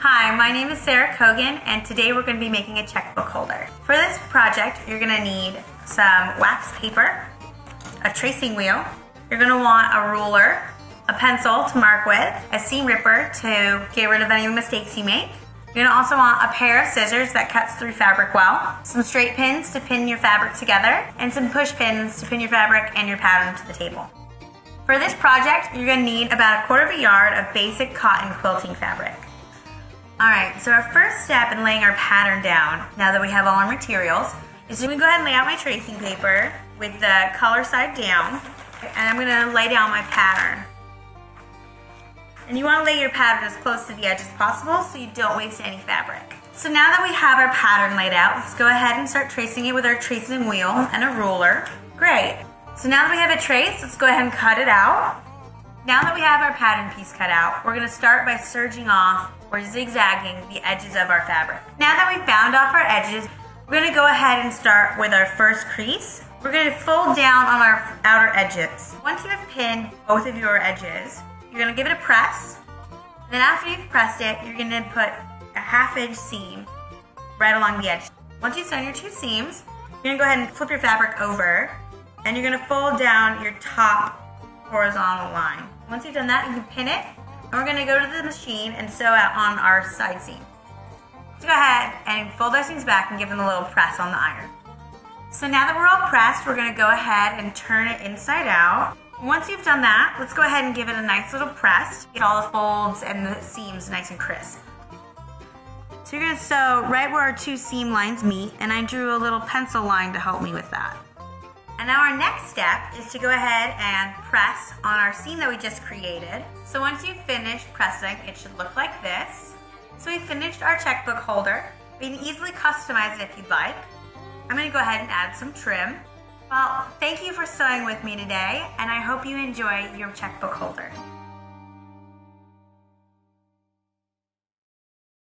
Hi, my name is Sarah Cogan, and today we're going to be making a checkbook holder. For this project, you're going to need some wax paper, a tracing wheel, you're going to want a ruler, a pencil to mark with, a seam ripper to get rid of any mistakes you make. You're going to also want a pair of scissors that cuts through fabric well, some straight pins to pin your fabric together, and some push pins to pin your fabric and your pattern to the table. For this project, you're going to need about 1/4 yard of basic cotton quilting fabric. Alright, so our first step in laying our pattern down, now that we have all our materials, is I'm going to go ahead and lay out my tracing paper with the color side down, and I'm going to lay down my pattern. And you want to lay your pattern as close to the edge as possible so you don't waste any fabric. So now that we have our pattern laid out, let's go ahead and start tracing it with our tracing wheel and a ruler. Great. So now that we have it traced, let's go ahead and cut it out. Now that we have our pattern piece cut out, we're going to start by serging off or zigzagging the edges of our fabric. Now that we've bound off our edges, we're going to go ahead and start with our first crease. We're going to fold down on our outer edges. Once you have pinned both of your edges, you're going to give it a press. Then after you've pressed it, you're going to put a 1/2 inch seam right along the edge. Once you've done your 2 seams, you're going to go ahead and flip your fabric over, and you're going to fold down your top horizontal line. Once you've done that, you can pin it, and we're going to go to the machine and sew out on our side seam. So go ahead and fold our seams back and give them a little press on the iron. So now that we're all pressed, we're going to go ahead and turn it inside out. Once you've done that, let's go ahead and give it a nice little press. Get all the folds and the seams nice and crisp. So you're going to sew right where our 2 seam lines meet, and I drew a little pencil line to help me with that. And now our next step is to go ahead and press on our seam that we just created. So once you've finished pressing, it should look like this. So we've finished our checkbook holder. We can easily customize it if you'd like. I'm going to go ahead and add some trim. Well, thank you for sewing with me today, and I hope you enjoy your checkbook holder.